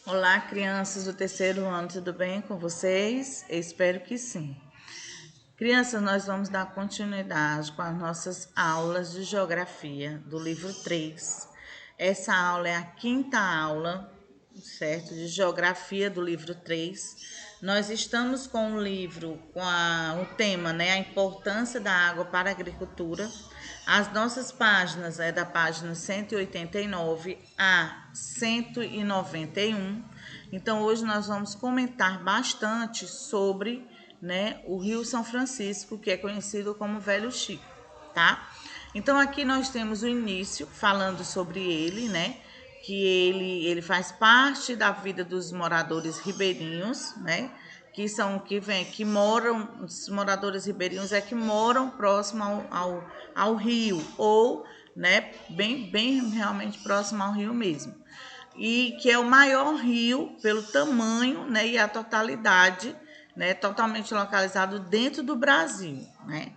Olá, crianças do terceiro ano, tudo bem com vocês? Eu espero que sim. Crianças, nós vamos dar continuidade com as nossas aulas de geografia do livro 3. Essa aula é a quinta aula, certo? De geografia do livro 3. Nós estamos com o livro, o tema, né? A importância da água para a agricultura. As nossas páginas é da página 189 a 191. Então, hoje nós vamos comentar bastante sobre, né, o Rio São Francisco, que é conhecido como Velho Chico, tá? Então, aqui nós temos o início falando sobre ele, né? Que ele faz parte da vida dos moradores ribeirinhos, né? Que moram, os moradores ribeirinhos que moram próximo ao rio, ou, né, bem realmente próximo ao rio mesmo. E que é o maior rio pelo tamanho, né, e a totalidade, né, totalmente localizado dentro do Brasil, né?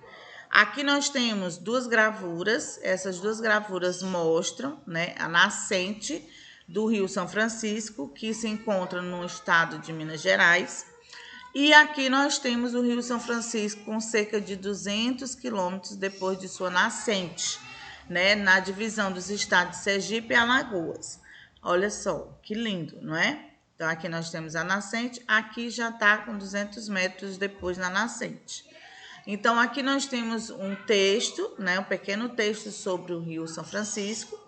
Aqui nós temos duas gravuras, essas duas gravuras mostram, né, a nascente do Rio São Francisco, que se encontra no estado de Minas Gerais. E aqui nós temos o Rio São Francisco com cerca de 200 quilômetros depois de sua nascente, né, na divisão dos estados de Sergipe e Alagoas. Olha só, que lindo, não é? Então aqui nós temos a nascente, aqui já está com 200 metros depois na nascente. Então, aqui nós temos um texto, né, um pequeno texto sobre o Rio São Francisco,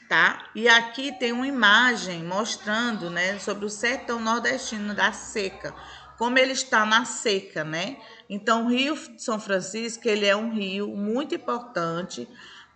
tá? E aqui tem uma imagem mostrando, né, sobre o sertão nordestino da seca, como ele está na seca, né? Então, o Rio São Francisco, ele é um rio muito importante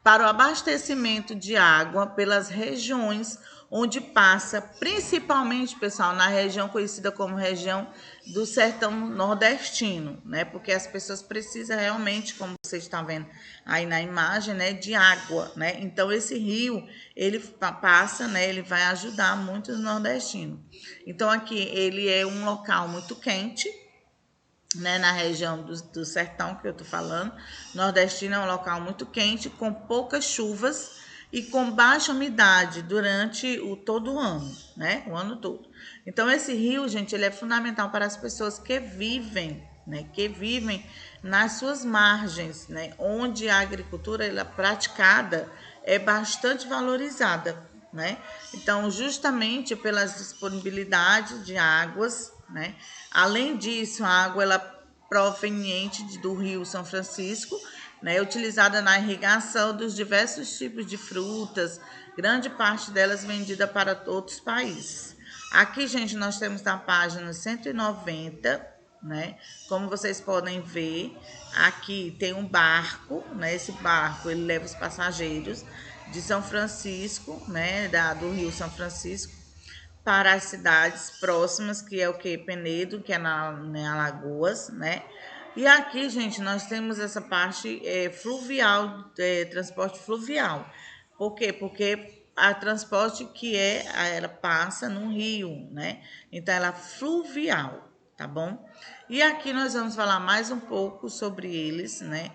para o abastecimento de água pelas regiões onde passa, principalmente, pessoal, na região conhecida como região do sertão nordestino, né? Porque as pessoas precisam realmente, como vocês estão vendo aí na imagem, né, de água, né? Então esse rio, ele passa, né, ele vai ajudar muito os nordestinos. Então aqui ele é um local muito quente, né, na região do sertão que eu tô falando. Nordestino é um local muito quente, com poucas chuvas e com baixa umidade durante todo o ano, né? O ano todo. Então, esse rio, gente, ele é fundamental para as pessoas que vivem, né? Que vivem nas suas margens, né? Onde a agricultura ela praticada é bastante valorizada, né? Então, justamente pelas disponibilidades de águas, né? Além disso, a água ela proveniente do Rio São Francisco, né, utilizada na irrigação dos diversos tipos de frutas, grande parte delas vendida para outros países. Aqui, gente, nós temos na página 190, né? Como vocês podem ver, aqui tem um barco, né? Esse barco ele leva os passageiros de São Francisco, né? Do Rio São Francisco, para as cidades próximas, que é o que? Penedo, que é na Alagoas, né? E aqui, gente, nós temos essa parte fluvial, transporte fluvial. Por quê? Porque a transporte ela passa no rio, né? Então, ela é fluvial, tá bom? E aqui nós vamos falar mais um pouco sobre eles, né?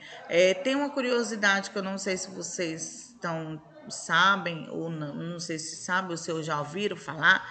Tem uma curiosidade que eu não sei se vocês sabem ou não sei se sabem ou se já ouviram falar,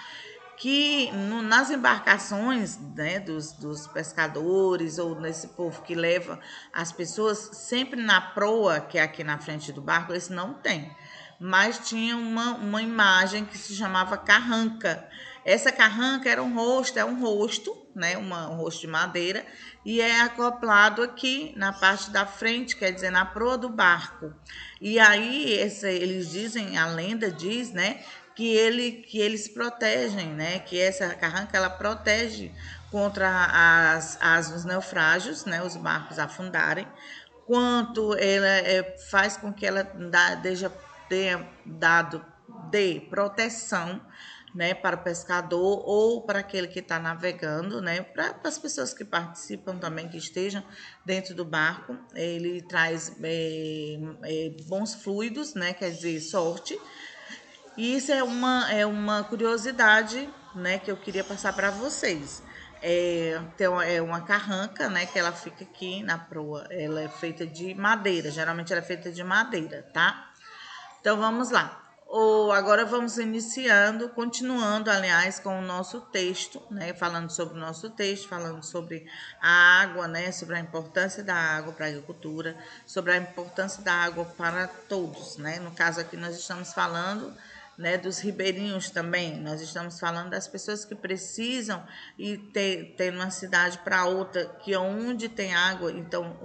que nas embarcações, né, dos pescadores ou nesse povo que leva as pessoas, sempre na proa, que é aqui na frente do barco, esse não tem. Mas tinha uma imagem que se chamava carranca. Essa carranca era é um rosto, né, um rosto de madeira, e é acoplado aqui na parte da frente, quer dizer, na proa do barco. E aí, eles dizem, a lenda diz, né, que eles protegem, né? Que essa carranca ela protege contra os naufrágios, né? Os barcos afundarem, quanto ela faz com que ela dê proteção, né, para o pescador ou para aquele que está navegando, né, para as pessoas que participam também, que estejam dentro do barco. Ele traz bons fluidos, né, quer dizer, sorte. E isso é uma curiosidade, né, que eu queria passar para vocês. Então, é uma carranca, né, que ela fica aqui na proa. Ela é feita de madeira, geralmente ela é feita de madeira, tá? Então, vamos lá. agora vamos iniciando, continuando, aliás, com o nosso texto, né? Falando sobre o nosso texto, falando sobre a água, né? Sobre a importância da água para a agricultura, sobre a importância da água para todos, né? No caso aqui nós estamos falando, né, dos ribeirinhos também. Nós estamos falando das pessoas que precisam ir ter uma cidade para outra, que onde tem água, então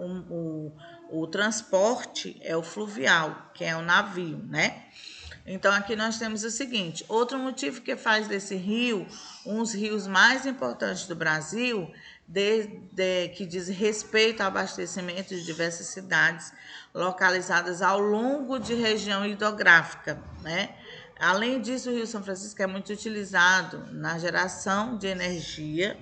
o transporte é o fluvial, que é o navio, né? Então aqui nós temos o seguinte: outro motivo que faz desse rio um dos rios mais importantes do Brasil, que diz respeito ao abastecimento de diversas cidades localizadas ao longo de região hidrográfica, né? Além disso, o Rio São Francisco é muito utilizado na geração de energia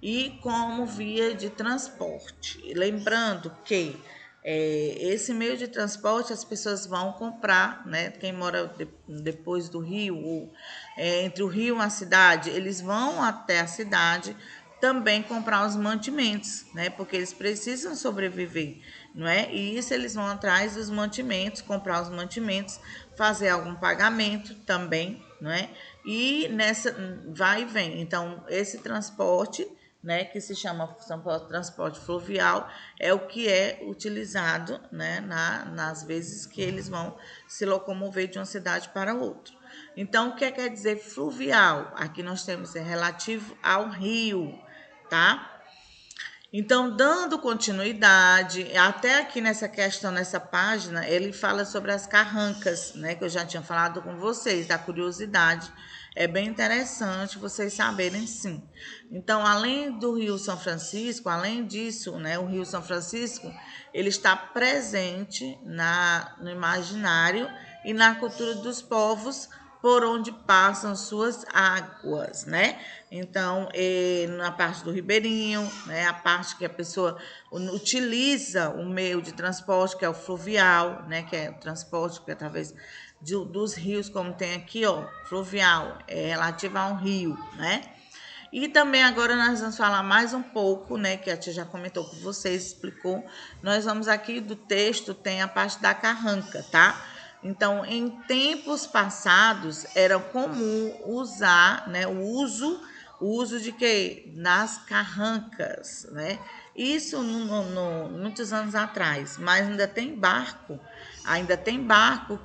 e como via de transporte. Lembrando que esse meio de transporte as pessoas vão comprar, né? Quem mora depois do rio, ou entre o rio e a cidade, eles vão até a cidade também comprar os mantimentos, né? Porque eles precisam sobreviver, não é? E isso eles vão atrás dos mantimentos, comprar os mantimentos, fazer algum pagamento também, não é? E nessa vai e vem. Então, esse transporte, né, que se chama transporte fluvial, é o que é utilizado, né, nas vezes que eles vão se locomover de uma cidade para outra. Então, o que quer dizer fluvial? Aqui nós temos relativo ao rio, tá? Então, dando continuidade, até aqui nessa questão, nessa página, ele fala sobre as carrancas, né? Que eu já tinha falado com vocês, da curiosidade. É bem interessante vocês saberem, sim. Então, além do Rio São Francisco, além disso, né? O Rio São Francisco, ele está presente no imaginário e na cultura dos povos por onde passam suas águas, né? Então, na parte do ribeirinho, né? A parte que a pessoa utiliza o meio de transporte, que é o fluvial, né? Que é o transporte que é através dos rios, como tem aqui, ó, fluvial, é relativo a um rio, né? E também agora nós vamos falar mais um pouco, né, que a tia já comentou com vocês, explicou. Nós vamos aqui do texto, tem a parte da carranca, tá? Então, em tempos passados, era comum usar, né, o uso de quê? Nas carrancas, né? Isso muitos anos atrás, mas ainda tem barco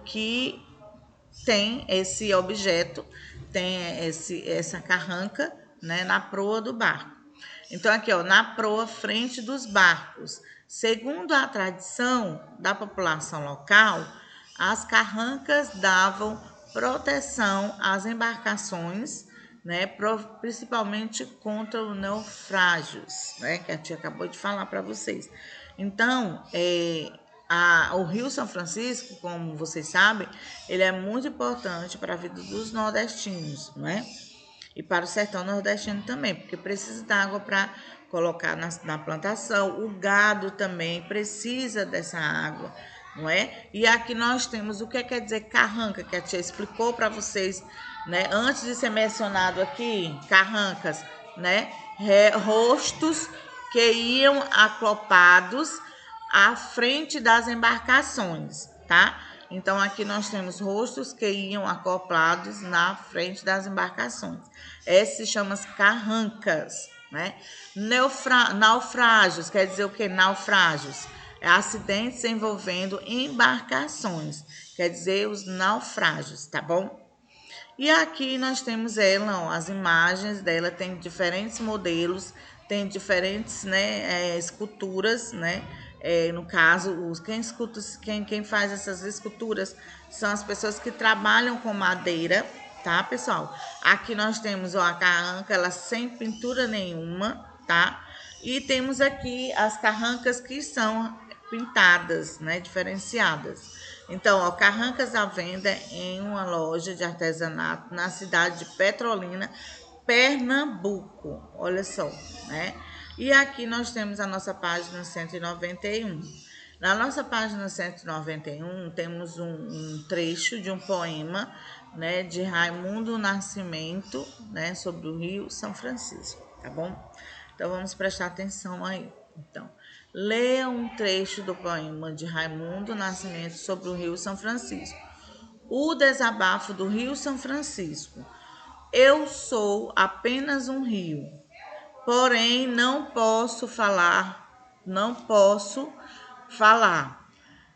que tem esse objeto, tem essa carranca, né, na proa do barco. Então, aqui, ó, na proa frente dos barcos. Segundo a tradição da população local, as carrancas davam proteção às embarcações, né, principalmente contra os naufrágios, né, que a tia acabou de falar para vocês. Então, o Rio São Francisco, como vocês sabem, ele é muito importante para a vida dos nordestinos, não é? E para o sertão nordestino também, porque precisa da água para colocar na plantação. O gado também precisa dessa água, não é? E aqui nós temos o que quer dizer carranca, que a tia explicou para vocês, né? Antes de ser mencionado aqui, carrancas, né? Rostos que iam acoplados à frente das embarcações, tá? Então, aqui nós temos rostos que iam acoplados na frente das embarcações. Essas se chamam carrancas, né? Naufrágios, quer dizer o que? Naufrágios. É acidentes envolvendo embarcações, quer dizer os naufrágios, tá bom? E aqui nós temos ela, ó, as imagens dela tem diferentes modelos, tem diferentes, né, esculturas, né? No caso, quem faz essas esculturas são as pessoas que trabalham com madeira, tá, pessoal? Aqui nós temos, ó, a carranca, ela sem pintura nenhuma, tá? E temos aqui as carrancas que são pintadas, né, diferenciadas. Então, ó, carrancas à venda em uma loja de artesanato na cidade de Petrolina, Pernambuco. Olha só, né? E aqui nós temos a nossa página 191. Na nossa página 191, temos um trecho de um poema, né, de Raimundo Nascimento, né, sobre o Rio São Francisco, tá bom? Então, vamos prestar atenção aí. Então, leia um trecho do poema de Raimundo Nascimento sobre o Rio São Francisco. O desabafo do Rio São Francisco. Eu sou apenas um rio, porém não posso falar,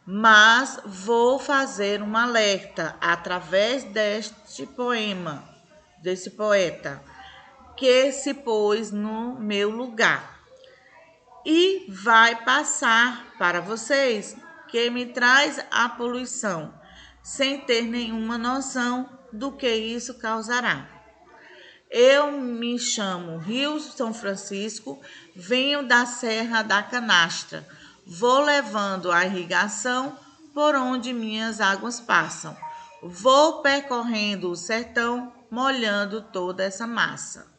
mas vou fazer um alerta através deste poema, desse poeta, que se pôs no meu lugar. E vai passar para vocês que me traz a poluição, sem ter nenhuma noção do que isso causará. Eu me chamo Rio São Francisco, venho da Serra da Canastra, vou levando a irrigação por onde minhas águas passam. Vou percorrendo o sertão, molhando toda essa massa.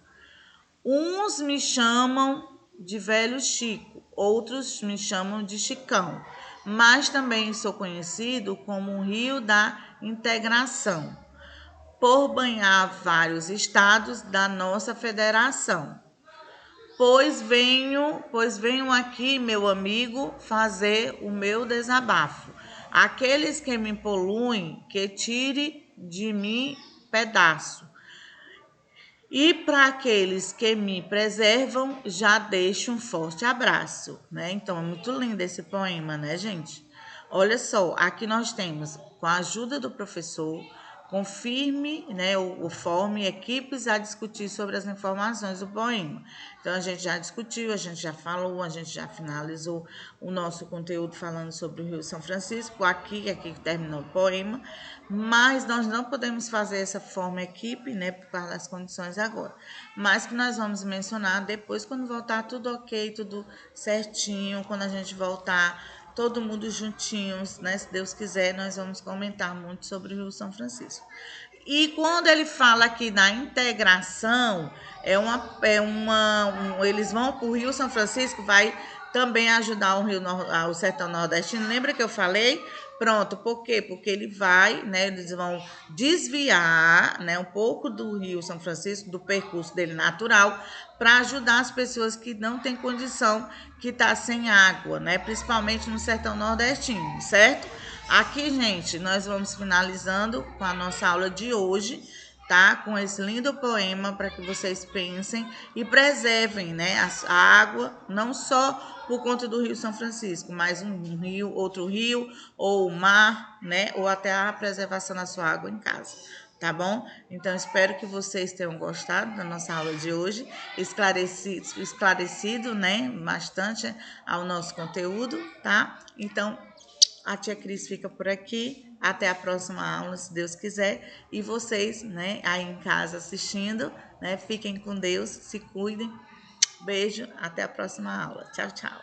Uns me chamam de Velho Chico, outros me chamam de Chicão, mas também sou conhecido como um rio da integração, por banhar vários estados da nossa federação. Pois venho aqui, meu amigo, fazer o meu desabafo. Aqueles que me poluem, que tire de mim pedaço. E para aqueles que me preservam, já deixo um forte abraço, né? Então, é muito lindo esse poema, né, gente? Olha só, aqui nós temos, com a ajuda do professor, confirme, né, ou forme equipes a discutir sobre as informações do poema. Então, a gente já discutiu, a gente já falou, a gente já finalizou o nosso conteúdo falando sobre o Rio São Francisco, aqui terminou o poema, mas nós não podemos fazer essa forma equipe, né, por causa das condições agora. Mas que nós vamos mencionar depois, quando voltar tudo ok, tudo certinho, quando a gente voltar todo mundo juntinhos, né? Se Deus quiser, nós vamos comentar muito sobre o Rio São Francisco. E quando ele fala aqui na integração, eles vão para o Rio São Francisco, vai também ajudar o sertão nordestino. Lembra que eu falei? Pronto, por quê? Porque ele vai, né? Eles vão desviar, né, um pouco do Rio São Francisco, do percurso dele natural, para ajudar as pessoas que não têm condição, que tá sem água, né? Principalmente no sertão nordestino, certo? Aqui, gente, nós vamos finalizando com a nossa aula de hoje, tá? Com esse lindo poema para que vocês pensem e preservem, né, a água, não só por conta do Rio São Francisco, mas um rio, outro rio, ou o mar, né, ou até a preservação da sua água em casa. Tá bom? Então, espero que vocês tenham gostado da nossa aula de hoje, esclarecido, né, bastante ao nosso conteúdo, tá? Então, a tia Cris fica por aqui. Até a próxima aula, se Deus quiser. E vocês, né, aí em casa assistindo, né, fiquem com Deus, se cuidem. Beijo, até a próxima aula. Tchau, tchau.